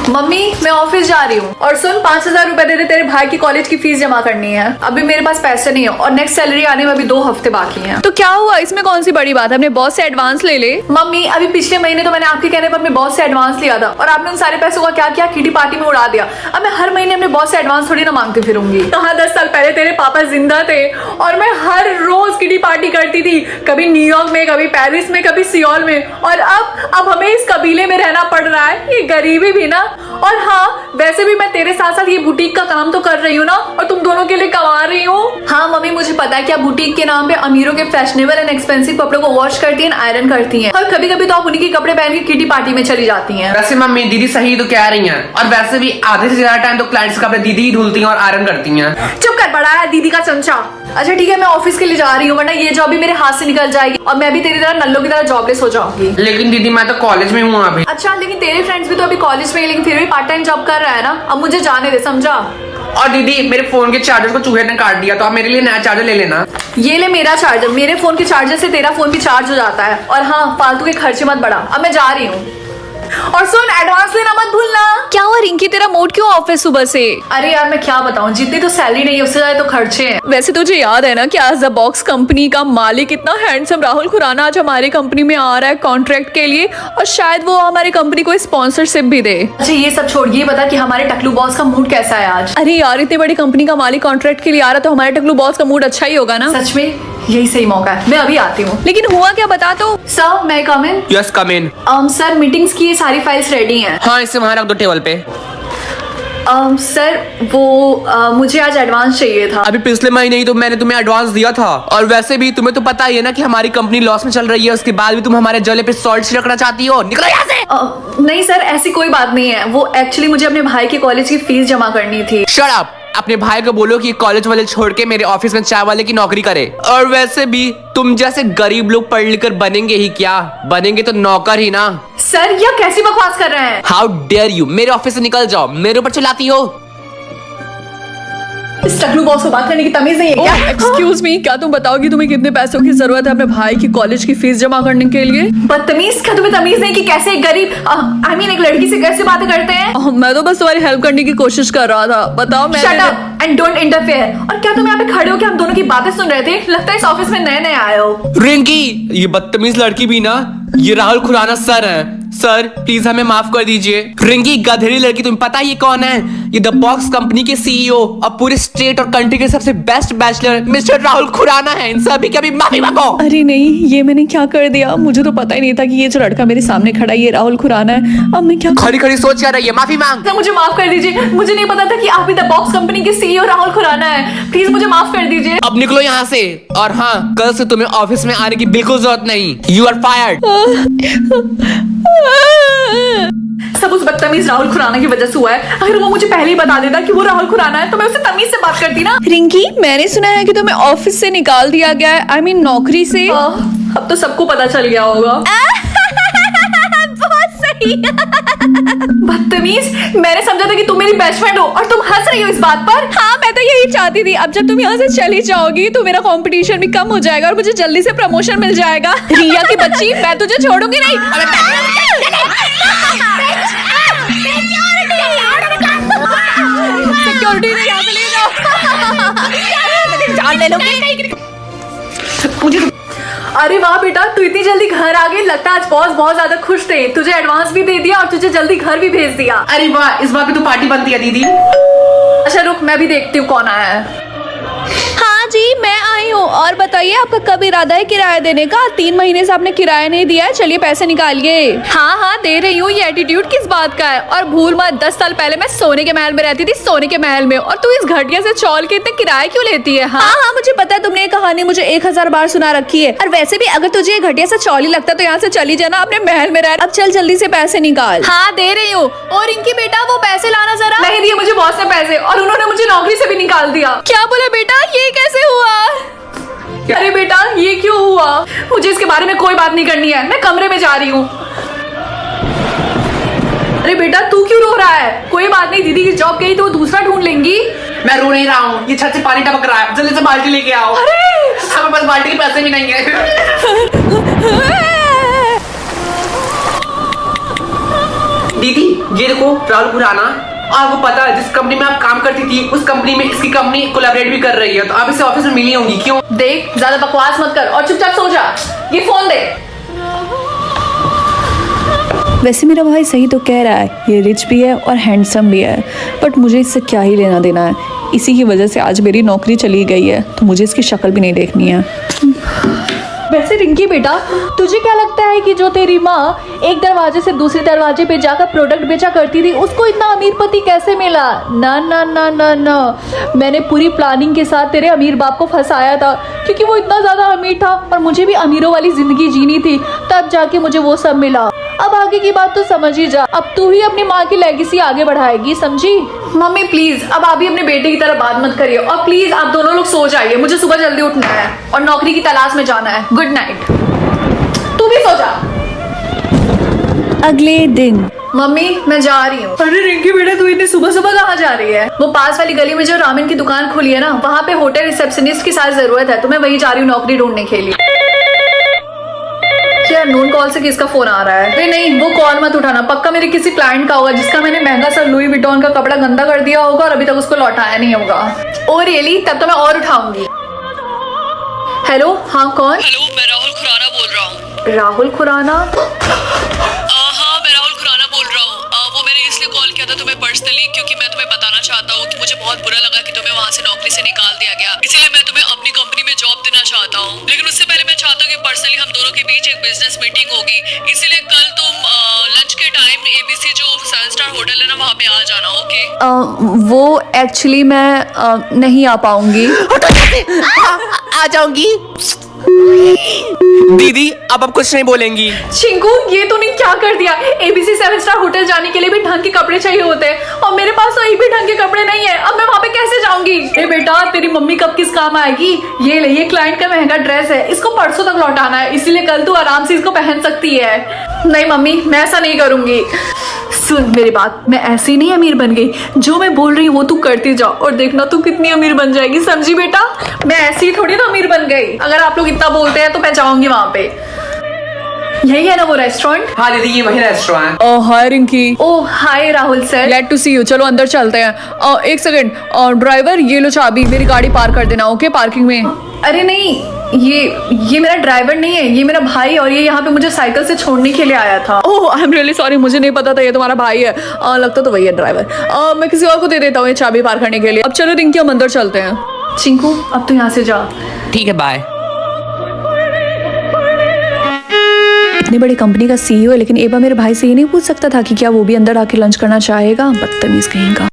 Mummy मैं office जा रही हूँ और सुन 5,000 रुपए दे दे, तेरे भाई की कॉलेज की फीस जमा करनी है। अभी मेरे पास पैसे नहीं है और नेक्स्ट सैलरी आने में अभी 2 हफ्ते बाकी हैं। तो क्या हुआ, इसमें कौन सी बड़ी बात है, अपने बॉस से एडवांस ले ले। मम्मी अभी पिछले महीने तो मैंने आपके कहने पर अपने बॉस से एडवांस लिया था और आपने उन सारे पैसों का क्या किया, किटी पार्टी में उड़ा दिया। अब मैं हर महीने अपने बॉस से एडवांस थोड़ी ना मांगती फिरूंगी। कहाँ 10 साल पहले तेरे पापा जिंदा थे और मैं हर रोज किटी पार्टी करती थी, कभी न्यूयॉर्क में, कभी पेरिस में, कभी सियोल में। और अब हमें इस कबीले में रहना पड़ रहा है, ये गरीबी भी ना। और हाँ वैसे भी मैं तेरे साथ साथ ये बुटीक का काम तो कर रही हूँ ना, और तुम दोनों के लिए कमा रही हूँ। हाँ मम्मी मुझे पता है कि आप बुटीक के नाम पे अमीरों के फैशनेबल एंड एक्सपेंसिव कपड़ों को वॉश करती हैं, आयरन करती हैं, और कभी कभी तो आप उन्हीं के कपड़े पहन के किटी पार्टी में चली जाती हैं। वैसे मम्मी दीदी सही तो कह रही हैं, और वैसे भी आधे से ज्यादा टाइम तो क्लाइंट्स का कपड़े दीदी ही धुलती हैं और आयरन करती हैं। चुप कर, बड़ा है दीदी का चमचा। अच्छा ठीक है मैं ऑफिस के लिए जा रही हूँ, वरना ये जॉब भी मेरे हाथ से निकल जाएगी और मैं भी तेरी तरह नल्लों की तरह जॉबलेस हो जाऊंगी। लेकिन दीदी मैं तो कॉलेज में हूँ अभी। अच्छा लेकिन तेरे फ्रेंड्स भी तो अभी कॉलेज में है, लेकिन फिर भी पार्ट टाइम जॉब कर रहा है ना। अब मुझे जाने दे, समझा। और दीदी मेरे फोन के चार्जर को चूहे ने काट दिया, तो आप मेरे लिए नया चार्जर ले लेना। ये ले मेरा चार्जर, मेरे फोन के चार्जर से तेरा फोन भी चार्ज हो जाता है। और हाँ फालतू के खर्चे मत बढ़ा, अब मैं जा रही हूँ। और सुन एडवांस लेना मत भूलना। क्या हुआ रिंकी, तेरा मूड क्यों ऑफ है सुबह से? अरे यार मैं क्या बताऊं, जितनी तो सैलरी नहीं है उससे ज्यादा तो खर्चे हैं। वैसे तुझे याद है ना कि आज द बॉक्स कंपनी का मालिक इतना हैंडसम राहुल खुराना आज हमारी कंपनी में आ रहा है कॉन्ट्रैक्ट के लिए, और शायद वो हमारी कंपनी को स्पॉन्सरशिप भी दे। अच्छा ये सब छोड़, ये बता कि हमारे टकलू बॉस का मूड कैसा है आज? अरे यार इतनी बड़ी कंपनी का मालिक कॉन्ट्रैक्ट के लिए आ रहा, तो हमारे टकलू बॉस का मूड अच्छा ही होगा ना। सच में यही सही मौका है, मैं अभी आती हूँ। लेकिन हुआ क्या बता तो। सर मैं कम इन? यस कम इन। सर मीटिंग्स की ये सारी फाइल्स रेडी हैं। हाँ इसे वहाँ रख दो टेबल पे। सर वो मुझे आज एडवांस चाहिए था। अभी पिछले महीने ही तो मैंने तुम्हें एडवांस दिया था, और वैसे भी तुम्हें तो पता ही है ना कि हमारी कंपनी लॉस में चल रही है, उसके बाद भी तुम हमारे जले पे सॉल्ट छिड़कना चाहती हो। निकलो यहाँ से। नहीं सर ऐसी कोई बात नहीं है, वो एक्चुअली मुझे अपने भाई की कॉलेज की फीस जमा करनी थी। Shut up. अपने भाई को बोलो कि कॉलेज वाले छोड़ के मेरे ऑफिस में चाय वाले की नौकरी करे। और वैसे भी तुम जैसे गरीब लोग पढ़ लिख कर बनेंगे ही क्या, बनेंगे तो नौकर ही ना। सर यह कैसी बकवास कर रहे हैं? हाउ डेयर यू, मेरे ऑफिस से निकल जाओ, मेरे ऊपर चिल्लाती हो। इस टकलू बॉस को बात करने की तमीज नहीं है क्या? एक्सक्यूज मी, क्या तुम बताओगी तुम्हें कितने पैसों की जरूरत है अपने भाई की कॉलेज की फीस जमा करने के लिए? बदतमीज, क्या तुम्हें तमीज नहीं कि कैसे एक गरीब आई मीन एक लड़की से कैसे बातें करते हैं? मैं तो बस तुम्हारी हेल्प करने की कोशिश कर रहा था। बताओ। Shut up and don't interfere. और क्या तुम यहाँ पे खड़े हो कि हम दोनों की बातें सुन रहे थे? लगता है इस ऑफिस में नए नए आए हो। रिंकी, ये बदतमीज लड़की भी ना, ये राहुल खुराना सर है। सर प्लीज हमें माफ कर दीजिए। रिंकी गधेड़ी लड़की, तुम्हें पता ये कौन है? ये द बॉक्स कंपनी के सीईओ और पूरे स्टेट और कंट्री के सबसे best bachelor mister Rahul Khurana है। इन सभी की अभी माफी मांगो। अरे नहीं, ये मैंने क्या कर दिया? मुझे तो पता ही नहीं था कि ये जो लड़का मेरे सामने खड़ा है ये राहुल खुराना है। अब मैं क्या खड़ी खड़ी सोच क्या रही है? माफी मांग। मुझे माफ कर दीजिए, मुझे नहीं पता था कि आप भी द बॉक्स कंपनी के सीईओ राहुल खुराना है। प्लीज मुझे माफ कर दीजिए। अब निकलो यहाँ से। और हाँ, कल से तुम्हें ऑफिस में आने की बिल्कुल जरूरत नहीं। You are fired. सब उस बदतमीज राहुल खुराना की वजह से हुआ है। अगर वो मुझे पहले ही बता देता कि वो राहुल खुराना है तो मैं उससे तमीज से बात करती ना। रिंकी मैंने सुना है कि तुम्हें ऑफिस से निकाल दिया गया है, आई मीन नौकरी से। अब तो सबको पता चल गया होगा। बहुत सही। बदतमीज, मैंने समझा था कि तुम मेरी बेस्ट फ्रेंड हो और तुम हंस रही हो इस बात पर। हाँ मैं तो यही चाहती थी। अब जब तुम यहाँ से चली जाओगी तो मेरा कंपटीशन भी कम हो जाएगा और मुझे जल्दी से प्रमोशन मिल जाएगा। रिया की बच्ची, मैं तुझे छोड़ूंगी नहीं। सिक्योरिटी ने यहाँ से ले जाओ। जान ले लोगी। अरे वाह बेटा, तू इतनी जल्दी घर आ गई। लगता है आज बॉस बहुत ज्यादा खुश थे, तुझे एडवांस भी दे दिया और तुझे जल्दी घर भी भेज दिया। अरे वाह, इस बार भी तो पार्टी बनती है दीदी। अच्छा रुक, मैं भी देखती हूँ कौन आया है। हाँ जी मैं आई हूँ। और बताइए आपका कब इरादा है किराया देने का? 3 महीने से आपने किराया नहीं दिया है, चलिए पैसे निकालिए। हाँ हाँ दे रही हूँ। ये एटीट्यूड किस बात का है? और भूल मत 10 साल पहले मैं सोने के महल में रहती थी, सोने के महल में, और तू इस घटिया से चौल के इतने किराया क्यों लेती है? हाँ हाँ मुझे पता है, तुमने ये कहानी मुझे 1000 बार सुना रखी है। और वैसे भी अगर तुझे ये घटिया सा चौल ही लगता तो यहाँ से चली जाना, अपने महल में रह। अब चल जल्दी से पैसे निकाल। हाँ दे रही हूँ। और इनकी बेटा वो पैसे लाना जरा। नहीं दिए मुझे बॉस ने पैसे, और उन्होंने मुझे नौकरी से भी निकाल दिया। क्या बोला बेटा, ये कैसे हुआ? अरे बेटा ये क्यों हुआ? मुझे इसके बारे में कोई बात नहीं करनी है, मैं कमरे में जा रही हूँ। अरे बेटा तू क्यों रो रहा है? कोई बात नहीं, दीदी की जॉब गई तो वो दूसरा ढूंढ लेंगी। मैं रो नहीं रहा हूँ, ये छत से पानी टपक रहा है, जल्दी से बाल्टी लेके आओ। अरे हमारे पास बाल्टी के पैसे भी नहीं है। दीदी ये देखो राहुल खुराना, आपको पता है जिस कंपनी में आप काम करती थी उस कंपनी में इसकी कंपनी कोलैबोरेट भी कर रही है, तो आप इसे ऑफिस में मिली होंगी। क्यों? देख ज्यादा बकवास मत कर और चुपचाप सो जा। ये फोन दे। वैसे मेरा भाई सही तो कह रहा है, ये रिच भी है और हैंडसम भी है, बट मुझे इससे क्या ही लेना देना है। इसी की वजह से आज मेरी नौकरी चली गई है, तो मुझे इसकी शक्ल भी नहीं देखनी है। वैसे रिंकी बेटा, तुझे क्या लगता है कि जो तेरी माँ एक दरवाजे से दूसरे दरवाजे पे जाकर प्रोडक्ट बेचा करती थी, उसको इतना अमीर पति कैसे मिला? ना ना ना ना ना, मैंने पूरी प्लानिंग के साथ तेरे अमीर बाप को फंसाया था, क्योंकि वो इतना ज़्यादा अमीर था और मुझे भी अमीरों वाली ज़िंदगी जीनी थी, तब जाके मुझे वो सब मिला। अब आगे की बात तो समझ ही जा, अब तू ही अपनी माँ की लेगेसी आगे बढ़ाएगी, समझी? मम्मी प्लीज अब आप भी अपने बेटे की तरह बात मत करिए, और प्लीज आप दोनों लोग सो जाइए, मुझे सुबह जल्दी उठना है और नौकरी की तलाश में जाना है। Good night. तू भी सो जा। अगले दिन मम्मी मैं जा रही हूँ। अरे रिंकी बेटा तू इतनी सुबह सुबह कहाँ जा रही है? वो पास वाली गली में जो रामेन की दुकान खुली है ना, वहाँ पे होटल रिसेप्शनिस्ट की साथ जरूरत है, तो मैं वहीं जा रही हूँ नौकरी ढूंढने के लिए। क्या नोन कॉल से किसका फोन आ रहा है? अरे नहीं वो कॉल मत उठाना, पक्का मेरे किसी क्लाइंट का होगा जिसका मैंने महंगा सा लुई विटॉन का कपड़ा गंदा कर दिया होगा और अभी तक उसको लौटाया नहीं होगा। Oh really? तब तो मैं और उठाऊंगी। हेलो हाँ कौन? हेलो, मैं राहुल खुराना बोल रहा हूँ। राहुल खुराना? हाँ मैं राहुल खुराना बोल रहा हूँ। वो मैंने इसलिए कॉल किया था तुम्हें पर्सनली, क्योंकि मैं तुम्हें बताना चाहता हूँ कि मुझे बहुत बुरा लगा कि तुम्हें वहाँ से नौकरी से निकाल दिया गया, इसीलिए मैं तुम्हें अपनी कंपनी में जॉब देना चाहता हूँ। लेकिन उससे पहले मैं चाहता हूँ कि पर्सनली हम दोनों के बीच एक बिजनेस मीटिंग होगी, इसीलिए कल तुम लंच के टाइम ABC जो 7 स्टार होटल है ना वहाँ पे आ जाना। ओके? वो एक्चुअली मैं नहीं आ पाऊंगी। आ जाऊंगी। दीदी अब कुछ नहीं बोलेंगी। चिंकू ये तूने क्या कर दिया? ABC 7 स्टार होटल जाने के लिए भी ढंग के कपड़े चाहिए होते हैं और मेरे पास तो एक भी ढंग के कपड़े नहीं है, अब मैं वहाँ पे कैसे जाऊंगी? ए बेटा तेरी मम्मी कब किस काम आएगी? ये ले, ये क्लाइंट का महंगा ड्रेस है, इसको परसों तक लौटाना है, इसीलिए कल तू आराम से इसको पहन सकती है। नहीं मम्मी मैं ऐसा नहीं करूंगी। सुन मेरी बात, मैं ऐसे ही नहीं अमीर बन गई, जो मैं बोल रही हूँ वो तू करती जा और देखना तू कितनी अमीर बन जाएगी, समझी बेटा? मैं ऐसे ही थोड़ी ना अमीर बन गई। अगर आप लोग इतना बोलते हैं तो मैं जाऊंगी वहाँ पे। यही है ना वो रेस्टोरेंट? हाँ दीदी ये वही restaurant. Hi Rinki. Oh hi Rahul sir. Glad to see you. चलो अंदर चलते हैं। एक सेकंड, ड्राइवर ये लो चाबी, मेरी गाड़ी पार्क कर देना, ओके? पार्किंग में। अरे नहीं ये मेरा ड्राइवर नहीं है, ये मेरा भाई, और ये यहाँ पे मुझे साइकिल से छोड़ने के लिए आया था। ओह आई एम रियली सॉरी, मुझे नहीं पता था ये तुम्हारा भाई है। लगता तो वही है ड्राइवर। मैं किसी और को दे देता हूँ ये चाबी पार्क करने के लिए। अब चलो रिंकी हम अंदर चलते हैं। चिंकू अब तो यहाँ से जा। ठीक है बाय। इतनी बड़ी कंपनी का CEO है, लेकिन एक बार मेरे भाई से ये नहीं पूछ सकता था कि क्या वो भी अंदर आके लंच करना चाहेगा? बदतमीज कहीं का।